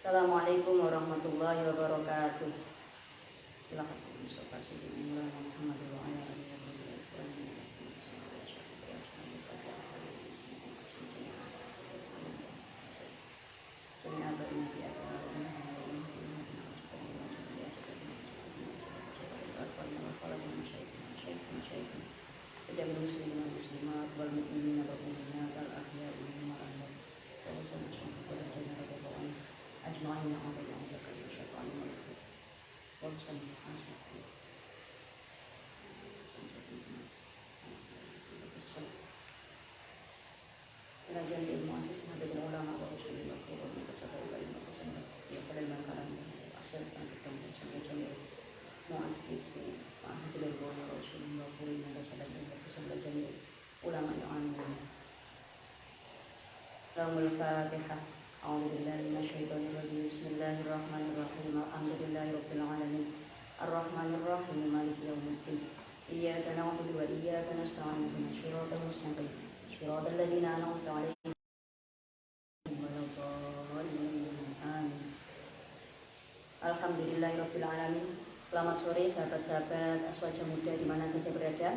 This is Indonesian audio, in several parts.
Assalamualaikum warahmatullahi wabarakatuh. Ilahul Mustafa Sayyidina Muhammad wa ala alihi wa sahbihi ajma'in. Muslimin wal muslimat wal mu'minina wal mu'minat al ahya'i minhum wal amwat. Ajma'in yang ada yang berkata syaitan mereka. Pengajian ilmu asis menghadapi ulama wa rasulullah wa mutasaddiq ilmu kesana ya pada makaran asal tentang ketemu sampai muassis menghadapi ulama rasulullah wa mutasaddiq ilmu kesana jadi ulama yang anu Ramul Fatihah. A'udzu billahi minasyaitonir rajim. Bismillahirrahmanirrahim. Alhamdulillahi rabbil alamin. Arrahmanir rahim. Maliki yaumiddin. Iyyaka na'budu wa iyyaka nasta'in. Ihdinas siratal mustaqim. Shiratal ladzina an'amta 'alaihim ghairil maghdubi 'alaihim. Alhamdulillahi rabbil alamin. Selamat sore sahabat-sahabat Aswaja Muda di mana saja berada.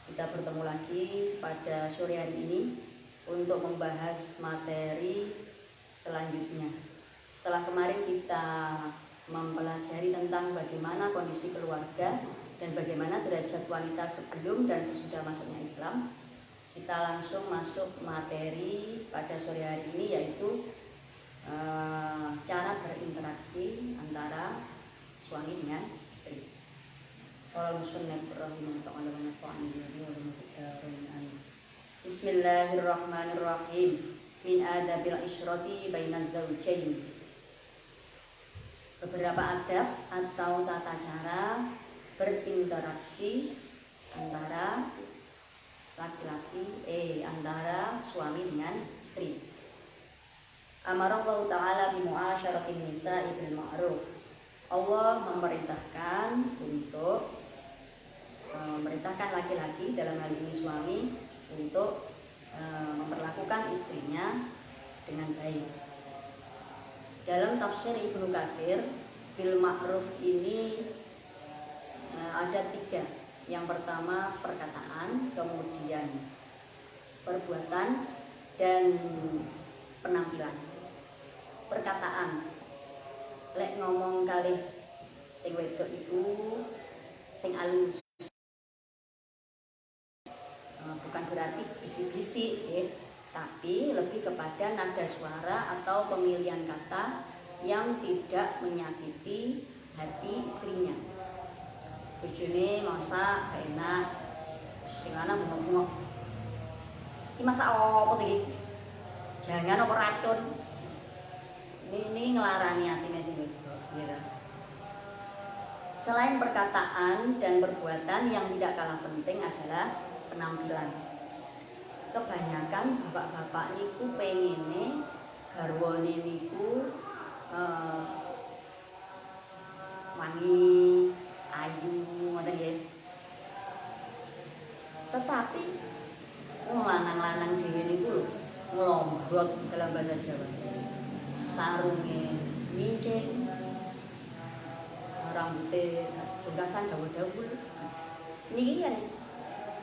Kita bertemu lagi pada sore hari ini untuk membahas materi selanjutnya. Setelah kemarin kita mempelajari tentang bagaimana kondisi keluarga dan bagaimana derajat wanita sebelum dan sesudah masuknya Islam, kita langsung masuk materi pada sore hari ini, yaitu cara berinteraksi antara suami dengan istri. Bismillahirrahmanirrahim. Min adabil isyrati bainaz zawjain. Beberapa adab atau tata cara berinteraksi antara antara suami dengan istri. Amarallahu ta'ala bi mu'asyaratin nisa'i bil ma'ruf. Allah memerintahkan untuk memerintahkan laki-laki, dalam hal ini suami, untuk memperlakukan istrinya dengan baik. Dalam tafsir Ibnu Katsir, bil ma'ruf ini ada 3. Yang pertama perkataan, kemudian perbuatan, dan penampilan. Perkataan, lek ngomong kalih sing wedok iku sing alus, bukan berarti bisik-bisik ya, tapi lebih kepada nada suara atau pemilihan kata yang tidak menyakiti hati istrinya. Bojone masak gak enak, sing lanang bengok-bengok, iki masak apa iki? Jangan apa racun. Ini ngelarani hatine sing wedok, ya kan? Selain perkataan dan perbuatan, yang tidak kalah penting adalah penampilan. Kebanyakan bapak-bapak niku pengine garwane niku wangi, ayu, ngoten nggih. Tetapi lanang-lanang dhewe niku lho nglombrot dalam bahasa Jawa. Sarunge nyincing, rambute jungkasan dawa-dawa. Niki kan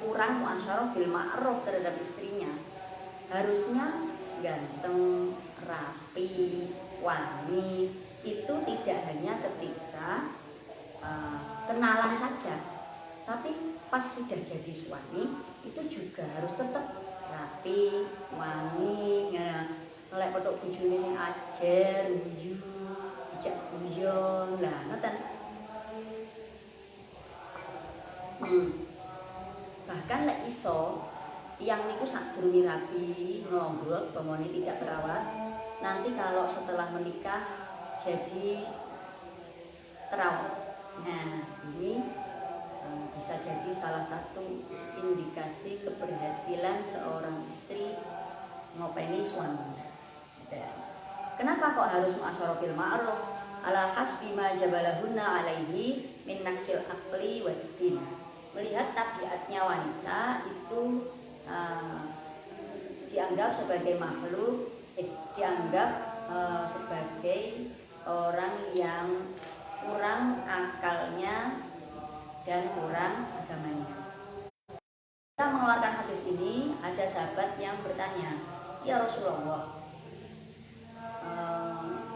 kurang muasyarah bil ma'ruf terhadap istrinya. Harusnya ganteng, rapi, wangi. Itu tidak hanya ketika kenalan saja, tapi pas sudah jadi suami itu juga harus tetap rapi, wangi. Lek petuk bojone sing ajer, guyu, dijak guyon, lah ngoten. Bahkan lek iso tiyang niku sadurunge rapi, nglombrot, pamane tidak terawat, nanti kalau setelah menikah jadi terawat. Nah, ini bisa jadi salah satu indikasi keberhasilan seorang istri ngopeni suami. Kenapa kok harus mu'asyarah bil ma'ruf? Ala hasbi ma jabalahunna alaihi min naksil aqli wa din. Melihat tabiatnya wanita itu dianggap sebagai makhluk, dianggap sebagai orang yang kurang akalnya dan kurang agamanya. Kita mengeluarkan hadis ini, ada sahabat yang bertanya, ya Rasulullah,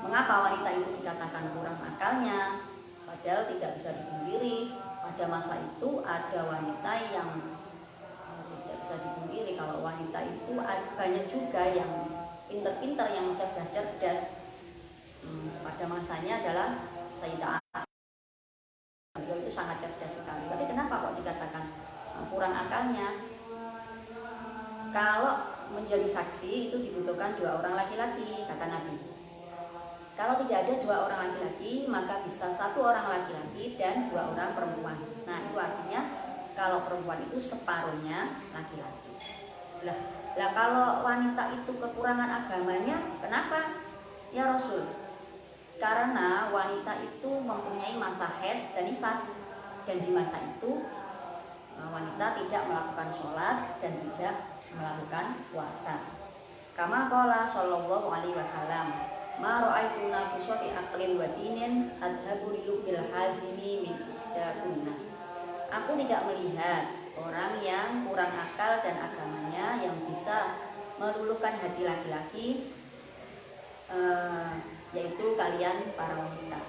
mengapa wanita itu dikatakan kurang akalnya? Padahal tidak bisa dipungkiri, pada masa itu ada wanita yang tidak bisa dipungkiri kalau wanita itu banyak juga yang pinter-pinter, yang cerdas-cerdas. Pada masanya adalah Sayyidah Aisyah, beliau itu sangat cerdas sekali. Tapi kenapa kok dikatakan kurang akalnya? Kalau menjadi saksi itu dibutuhkan 2 orang laki-laki, kata Nabi. Kalau tidak ada 2 orang laki-laki, maka bisa 1 orang laki-laki dan 2 orang perempuan. Nah, itu artinya kalau perempuan itu separuhnya laki-laki. Lah kalau wanita itu kekurangan agamanya, kenapa? Ya Rasul, karena wanita itu mempunyai masa haid dan nifas, dan di masa itu wanita tidak melakukan sholat dan tidak melakukan puasa. Kama qala sallallahu alaihi wasallam, ma ra'aitu naqisati aqlin wa dinin adhabu lil hazimi min ihdakunna. Aku tidak melihat orang yang kurang akal dan agamanya yang bisa meluluhkan hati laki-laki, yaitu kalian para wanita.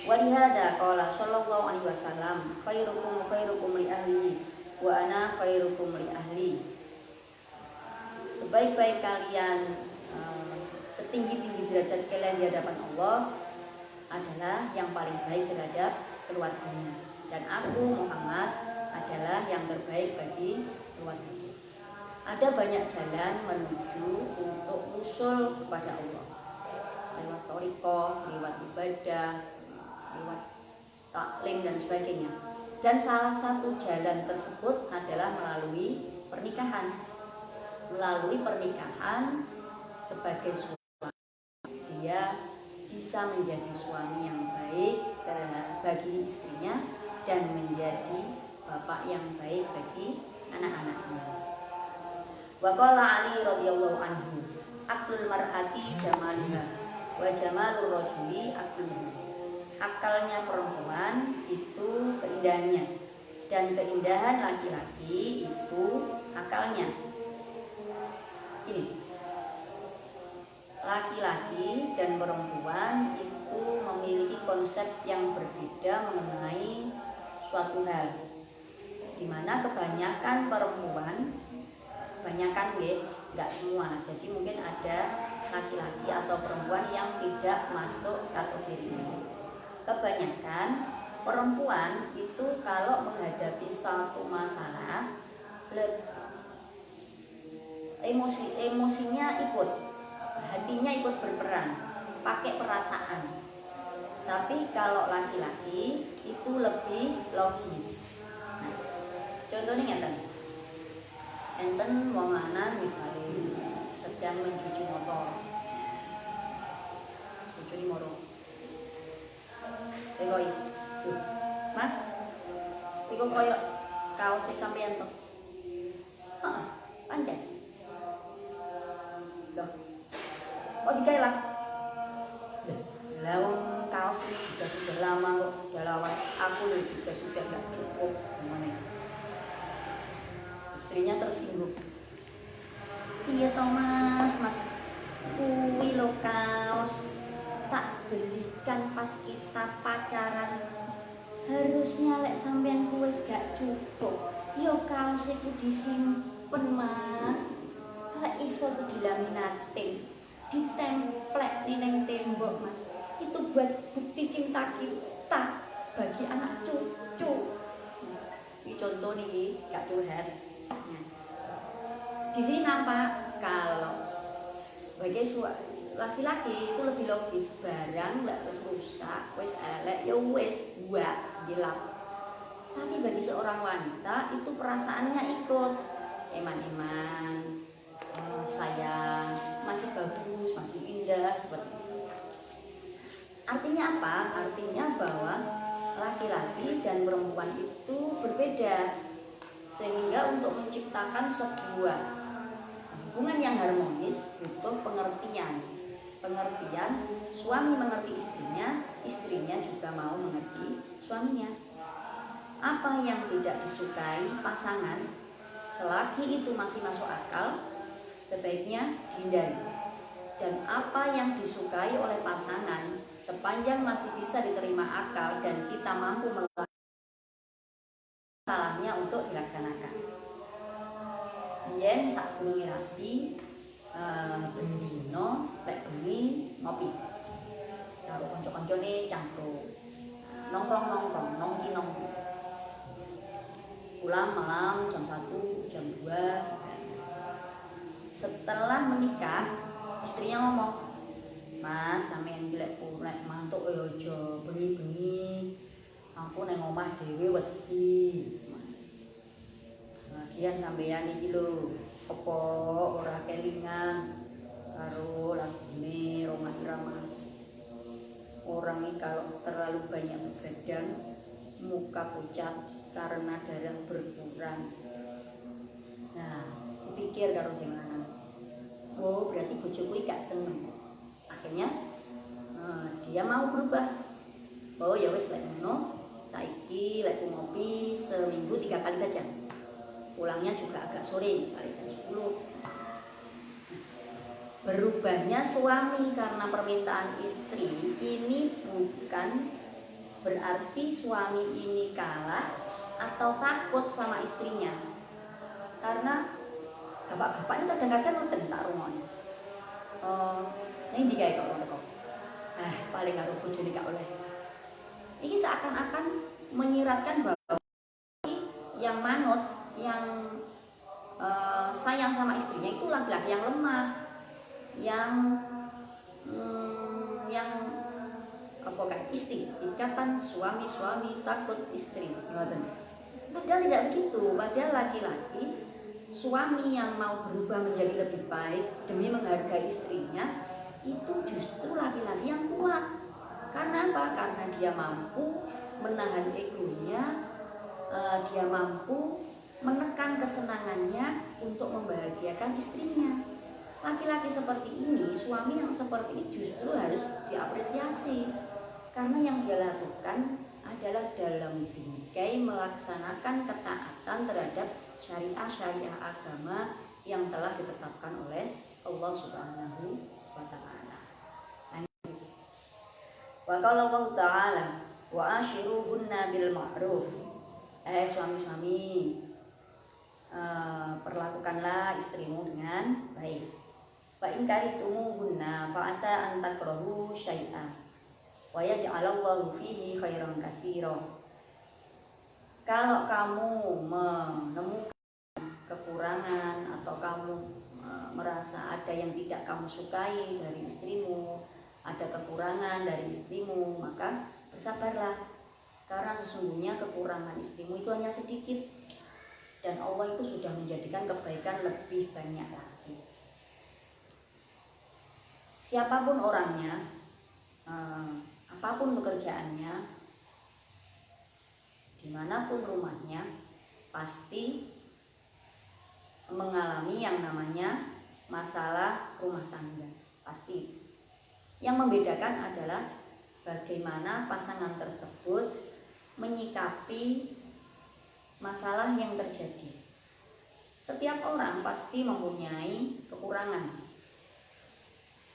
Walihada qala sallallahu alaihi wasallam, khairukum li ahli wa ana khairukum li ahli. Sebaik-baik kalian, setinggi-tinggi derajat kalian di hadapan Allah adalah yang paling baik terhadap keluarganya, dan aku Muhammad adalah yang terbaik bagi keluarganya. Ada banyak jalan menuju untuk usul kepada Allah, lewat thariqah, lewat ibadah, lewat taklim dan sebagainya. Dan salah satu jalan tersebut adalah melalui pernikahan. Melalui pernikahan sebagai suami, dia bisa menjadi suami yang baik bagi istrinya dan menjadi bapak yang baik bagi anak-anaknya. Wa qala Ali radhiyallahu anhu, aqlul mar'ati jamaluha wa jamalur rajuli aqluhu. Akalnya perempuan itu keindahannya, dan keindahan laki-laki itu akalnya. Gini, laki-laki dan perempuan itu memiliki konsep yang berbeda mengenai suatu hal, dimana kebanyakan perempuan, kebanyakan nggak semua, jadi mungkin ada laki-laki atau perempuan yang tidak masuk kategori ini. Kebanyakan perempuan itu kalau menghadapi suatu masalah, emosinya ikut, hatinya ikut berperan, pakai perasaan. Tapi kalau laki-laki itu lebih logis. Nah, contohnya ngeten, enten wong lanang misalnya sedang mencuci motor, mencuci motor, tekoi, mas, iku koyok kaos sampeyan to, pancen. Oh digawe lah. Lah wong kaos ini juga sudah lama kok, sudah lawas. Aku juga sudah nggak cukup. Gimana? Istrinya tersinggung. Iya toh mas, kuwi lo kaos tak belikan pas kita pacaran. Harusnya lek sampean kuwis gak cukup. Yo kaos iku disimpen mas. Lek iso dilaminating, ditemplek ning tembok mas, itu buat bukti cinta kita bagi anak cucu. Ini contoh nih, gak curhat. Nah, di sini nampak kalau sebagai laki-laki itu lebih logis, barang nggak wis rusak, wis elek, ya wis buat gelap. Tapi bagi seorang wanita itu perasaannya ikut, eman-eman, sayang, masih bagus, masih indah, seperti itu. Artinya apa? Artinya bahwa laki-laki dan perempuan itu berbeda, sehingga untuk menciptakan sebuah hubungan yang harmonis butuh pengertian. pengertian suami mengerti istrinya, istrinya juga mau mengerti suaminya. Apa yang tidak disukai pasangan, selagi itu masih masuk akal, sebaiknya dihindari. Dan apa yang disukai oleh pasangan, sepanjang masih bisa diterima akal dan kita mampu melakukan salahnya untuk dilaksanakan. Yen sadurunge rapi, bendino lek bengi ngopi karo kanca-kancane cangkruk, nongkrong nongki pulang malam jam 1, jam 2. Setelah menikah, istrinya ngomong, "Mas, sampeyan iki lek mantuk ya aja bengi-bengi. Aku nang omah dhewe wedi." Lagian sampeyan iki lho, apa ora kelingan karo lagune Roma Irama. Orang ini kalau terlalu banyak begadang, muka pucat karena darah berkurang. Nah, pikir karo sing lanang. Oh, berarti bojoku gak seneng. Akhirnya dia mau berubah. Oh ya wis lek ngono, saiki lek ngopi seminggu 3 kali saja. Pulangnya juga agak sore, misalnya jam 10. Berubahnya suami karena permintaan istri ini bukan berarti suami ini kalah atau takut sama istrinya. Karena bapak-bapak ini kadang-kadang ngoten tak rungokne. Ning ndi kae kok teko. Paling karo bojone gak oleh. Ini seakan-akan menyiratkan bahwa yang manut, yang sayang sama istrinya itu laki-laki yang lemah, yang apa kayak ikatan suami takut istri. Padahal tidak begitu. Padahal laki-laki suami yang mau berubah menjadi lebih baik demi menghargai istrinya itu justru laki-laki yang kuat. Karena apa? Karena dia mampu menahan egonya, dia mampu menekan kesenangannya untuk membahagiakan istrinya. Laki-laki seperti ini, suami yang seperti ini justru harus diapresiasi. Karena yang dia lakukan adalah dalam bingkai melaksanakan ketaatan terhadap syariah agama yang telah ditetapkan oleh Allah Subhanahu wa ta'ala. Wa qala Allah ta'ala wa ashiruhunna bil ma'ruf. Suami-suami, perlakukanlah istrimu dengan baik. Fa in karihtumuhunna fa asa an takrahu syai'an wa yaj'alallahu fihi khairan katsira. Kalau kamu menemukan kekurangan atau kamu merasa ada yang tidak kamu sukai dari istrimu, ada kekurangan dari istrimu, maka bersabarlah. Karena sesungguhnya kekurangan istrimu itu hanya sedikit dan Allah itu sudah menjadikan kebaikan lebih banyak lagi. Siapapun orangnya, apapun pekerjaannya, dimanapun rumahnya, pasti mengalami yang namanya masalah rumah tangga. Pasti. Yang membedakan adalah bagaimana pasangan tersebut menyikapi masalah yang terjadi. Setiap orang pasti mempunyai kekurangan.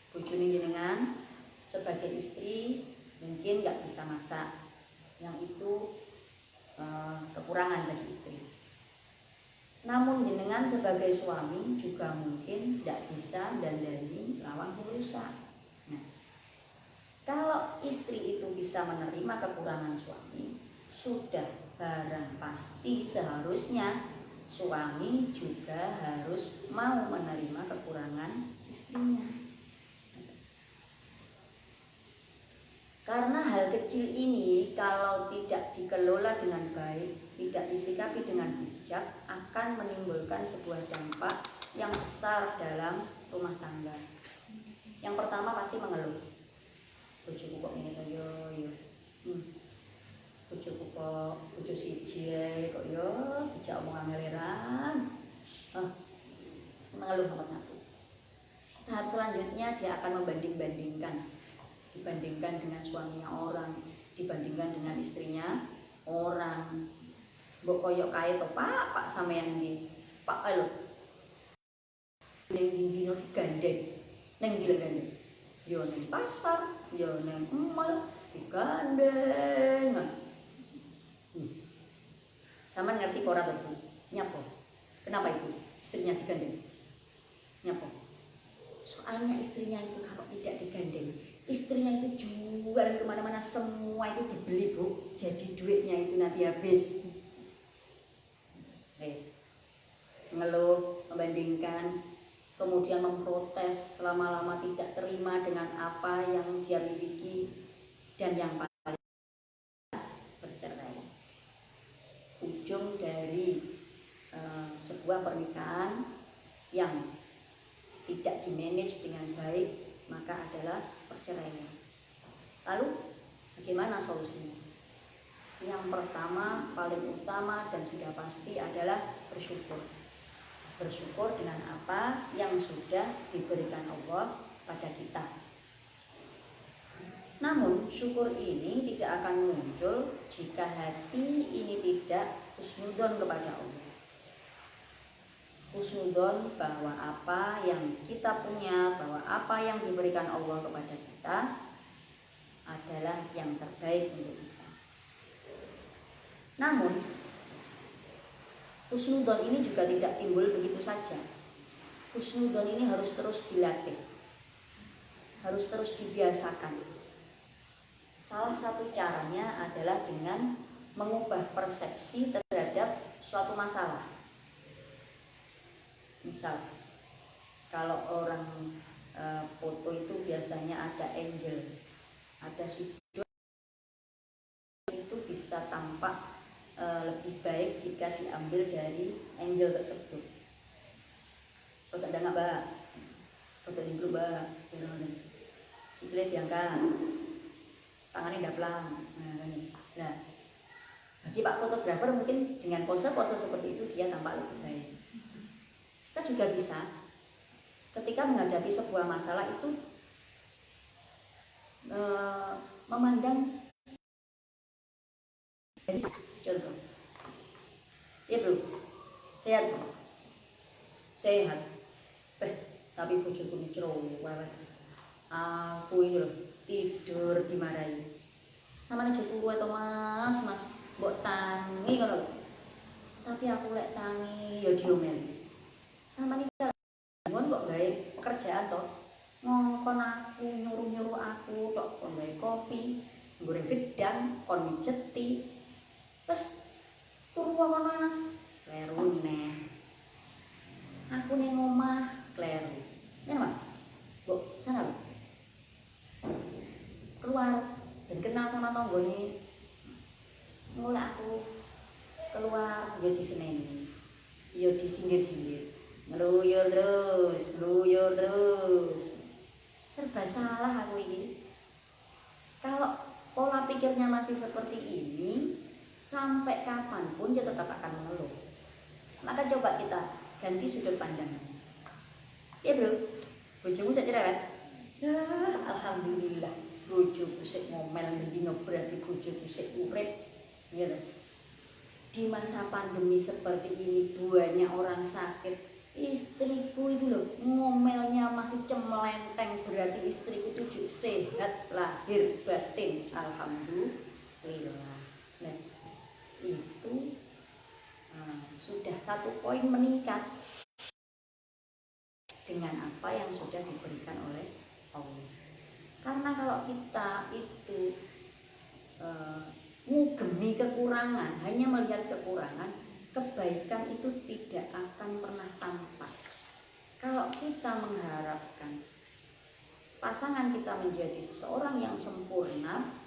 Bojone jenengan sebagai istri mungkin gak bisa masak, yang itu kekurangan bagi istri. Namun jenengan sebagai suami juga mungkin gak bisa dandani lawang sing rusak. Nah, kalau istri itu bisa menerima kekurangan suami, sudah barang pasti seharusnya suami juga harus mau menerima kekurangan istrinya. Karena hal kecil ini kalau tidak dikelola dengan baik, tidak disikapi dengan bijak, akan menimbulkan sebuah dampak yang besar dalam rumah tangga. Yang pertama pasti mengeluh. Bojoku kok ngene to yo. Bojoku kok bojo siji kok yo dijak omong angeleran. Pasti mengeluh nomor satu. tahap selanjutnya dia akan membanding-bandingkan, dibandingkan dengan suaminya orang, dibandingkan dengan istrinya orang. Mbok koyok kae to pak sampean iki pak lho ning dino digandeng neng ndi gandeng yo ning pasar yo ning mall digandeng. Sama ngerti ora to Bu? Nyapo? Kenapa itu istrinya digandeng? Nyapo? Soalnya istrinya itu kalau tidak digandeng, istrinya itu jualan kemana-mana, semua itu dibeli Bu, jadi duitnya itu nanti habis. Ngeluh, membandingkan, kemudian memprotes, lama-lama tidak terima dengan apa yang dia miliki, dan yang paling bercerai. Ujung dari sebuah pernikahan yang tidak dimanage dengan baik maka adalah perceraian. Lalu bagaimana solusinya? Yang pertama, paling utama dan sudah pasti adalah bersyukur. Bersyukur dengan apa yang sudah diberikan Allah pada kita. Namun syukur ini tidak akan muncul jika hati ini tidak husnudzon kepada Allah. Husnudzon bahwa apa yang kita punya, bahwa apa yang diberikan Allah kepada kita adalah yang terbaik untuk kita. Namun husnudzon ini juga tidak timbul begitu saja. Husnudzon ini harus terus dilatih, harus terus dibiasakan. Salah satu caranya adalah dengan mengubah persepsi terhadap suatu masalah. Misal, kalau orang foto itu biasanya ada angel, ada sudut, itu bisa tampak lebih baik jika diambil dari angel tersebut. Foto ada nggak mbak? Foto di grup mbak, sikile diangkat, tangannya daplang. Nah, bagi Pak fotografer mungkin dengan pose-pose seperti itu dia tampak lebih baik. Kita juga bisa ketika menghadapi sebuah masalah itu memandang dari contoh. Ya bro, sehat bro, sehat. Tapi bojoku ini cerewet. Aku ini loh tidur dimarahi. Sama nih turu atau mas, mbok tangi kalau. Tapi aku lek tangi ya diomeli. Sama nih bangun kok gawe pekerjaan toh. Ngongkon aku, nyuruh aku kok gawe kopi, goreng gedang, kon mijeti. Terus turu kono Mas, kleru neh. Aku ning omah kleru. Ya Mas. Mbok sana lho. Keluar dan kenal sama tonggone. Mulai aku keluar ya diseneni, ya disindir-sindir, ngeluyur terus, serba salah aku ini. Kalau pola pikirnya masih seperti ini, sampai kapanpun dia tetap akan mengeluh. Maka coba kita ganti sudut pandang. Ya bro, bojomu sik cerewet. Alhamdulillah, bojoku sik ngomel mendino berarti bojoku sik urip. Ya, di masa pandemi seperti ini banyak orang sakit. Istriku itu loh ngomelnya masih cemelenteng, berarti istriku itu sehat lahir batin. Alhamdulillah. Nah, itu sudah satu poin meningkat dengan apa yang sudah diberikan oleh Allah. Karena kalau kita itu ngugemi kekurangan, hanya melihat kekurangan, kebaikan itu tidak akan pernah tampak. Kalau kita mengharapkan pasangan kita menjadi seseorang yang sempurna,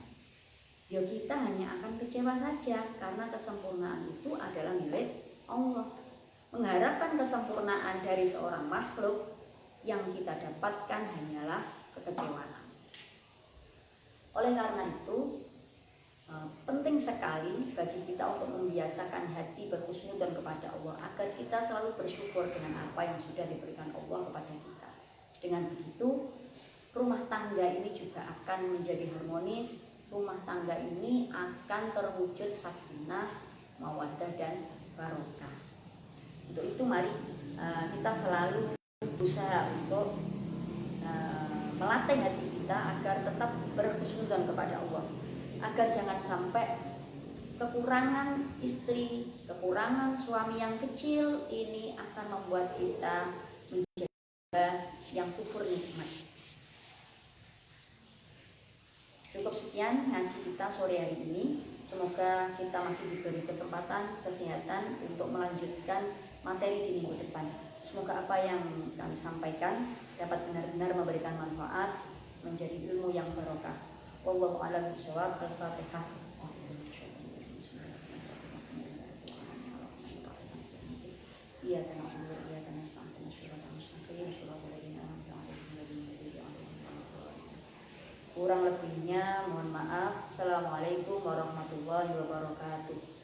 ya kita hanya akan kecewa saja, karena kesempurnaan itu adalah milik Allah. Mengharapkan kesempurnaan dari seorang makhluk, yang kita dapatkan hanyalah kekecewaan. Oleh karena itu, penting sekali bagi kita untuk membiasakan hati berhusnudzon kepada Allah, agar kita selalu bersyukur dengan apa yang sudah diberikan Allah kepada kita. Dengan begitu, rumah tangga ini juga akan menjadi harmonis, rumah tangga ini akan terwujud sakinah, mawaddah dan barokah. Untuk itu mari kita selalu berusaha untuk melatih hati kita agar tetap berhusnudzon kepada Allah, agar jangan sampai kekurangan istri, kekurangan suami yang kecil ini akan membuat kita menjadi yang kufur nikmat. Cukup sekian ngaji kita sore hari ini. Semoga kita masih diberi kesempatan, kesehatan untuk melanjutkan materi di minggu depan. Semoga apa yang kami sampaikan dapat benar-benar memberikan manfaat, menjadi ilmu yang barokah. Wallahu a'lam bishawab. Al-Fatihah. Iyyaka na'budu wa iyyaka nasta'in. Ihdinas siratal mustaqim. Shiratal ladzina an'amta 'alaihim. Kurang lebihnya mohon maaf. Assalamualaikum warahmatullahi wabarakatuh.